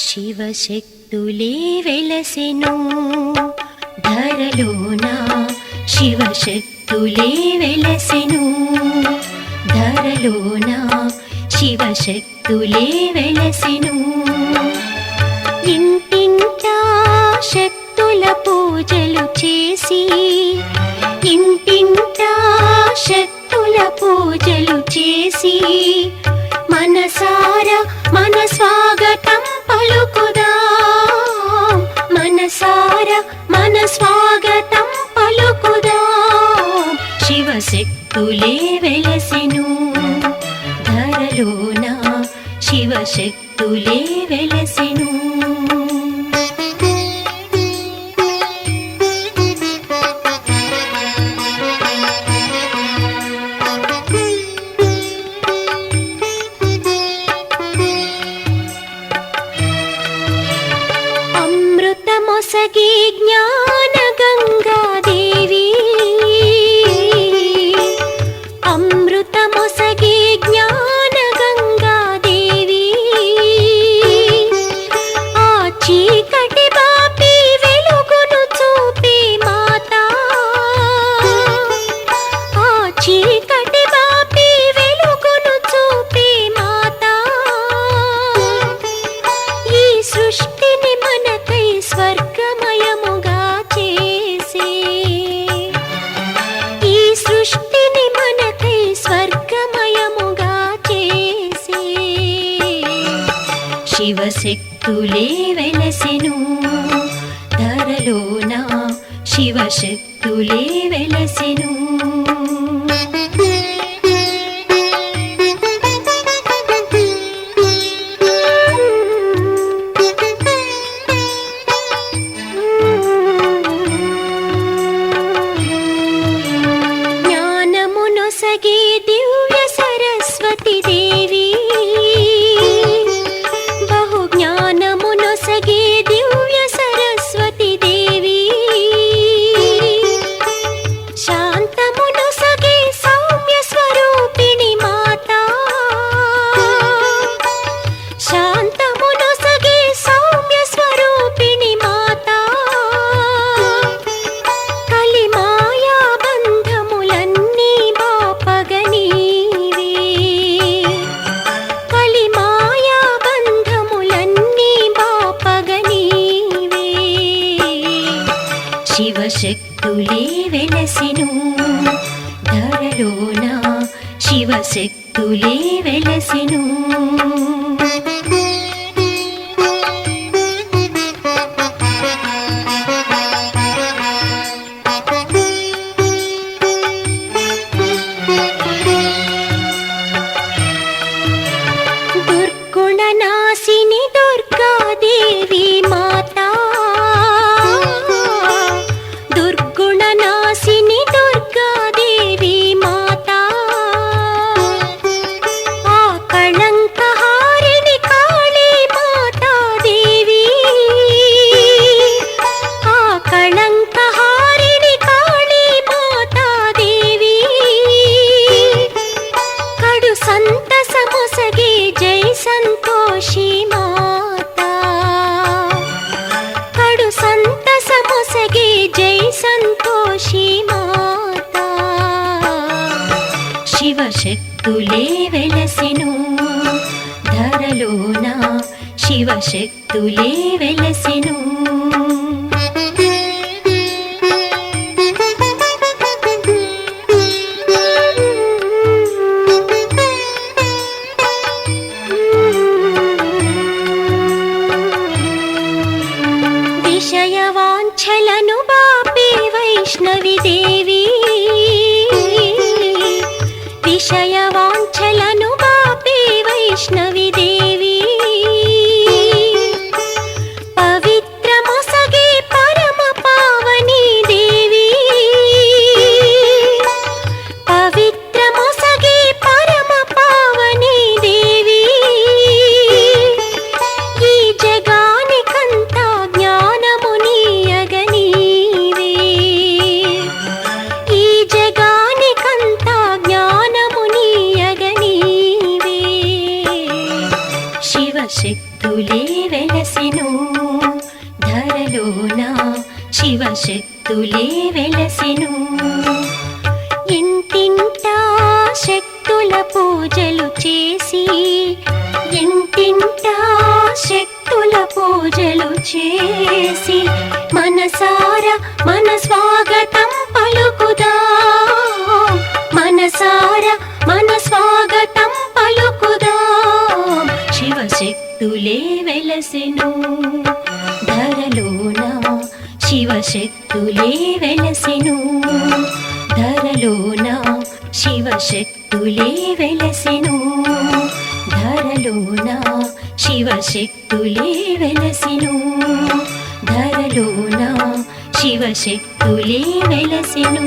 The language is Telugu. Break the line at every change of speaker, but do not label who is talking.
శివశక్తులే వెలసెను ధరలోన, శివశక్తులే వెలసెను ధరలోన, శివశక్తులే వెలసెను. ఇంటింటా శక్తుల పూజలు చేసి, ఇంటింటా శక్తుల పూజలు చేసి, మనసారా మన స్వాగతం పలుకుదాం, మనసారా మన స్వాగతం పలుకుదాం. శివశక్తులే వెలసెను ధరలోన, శివశక్తులే వెలసెను. అమృతమొసగి జ్ఞాన గంగాదేవి, అమృతమొసగి జ్ఞాన గంగాదేవి, ఆ చీకటి బాపి వెలుగును చూపే మాతా, ఆ చీకటి బాపి వెలుగును చూపే మాతా. ఈ సృష్టిని మనకై స్వర్గమయముగా చేసే, ఈ సృష్టిని మనకై స్వర్గమయముగా చేసే. శివశక్తులే వెలసెను ధరలోన, శివశక్తులే వెలసెను. జ్ఞానమునొసగి దివ్య సరస్వతి దేవి, బహు జ్ఞానమునొసగి దివ్య సరస్వతి దేవి, శాంతమునొసగి సౌమ్య స్వరూపిణి మాతా, శాంతమునొసగి సౌమ్య స్వరూపిణి మాతా. కలిమాయా బంధములన్నీ బాపగనీవే, కలిమాయా బంధములన్నీ బాపగనీవే. శివశక్తులే వెలసెను ధరలోన, శివశక్తులే వెలసెను. దుర్గుణనాశిని దుర్గాదేవి మాతా, దుర్గుణనాశిని దుర్గాదేవి మాతా. ఆ కళంకహారిణి కాళీ మాతా దేవి, ఆ కళంకహారిణి కాళీ మాతా దేవి. కడు సంతసమొసగి జై సంతోషి మాతా, కడు సంతసమొసగి జై సంతోషి మాతా. శివశక్తులే వెలసెను ధరలోన, శివశక్తులే వెలసెను. విషయవాంఛలను బాపే వైష్ణవి దేవి, విషయవాంఛలను బాపే వైష్ణవి దేవి. పవిత్రమొసగి పరమ పావని దేవి, పవిత్రమొసగి పరమ పావని దేవి. ఈ జగానికంతా జ్ఞానమునీయగనీవే, ఈ వెలసెను ధరలోన శివశక్తులే వెలసెను ఇంటింటా శక్తుల పూజలు చేసి ఇంటింటా శక్తుల పూజలు చేసి మనసారా మన స్వాగతం పలుకుదాం మనసారా మన స్వాగతం పలుకుదాం శివశక్తులే వెలసెను ధరలోన శివశక్తులే వెలసెను ధరలోన శివశక్తులే వెలసెను ధరలోన శివశక్తులే వెలసెను ధరలోన శివశక్తులే వెలసెను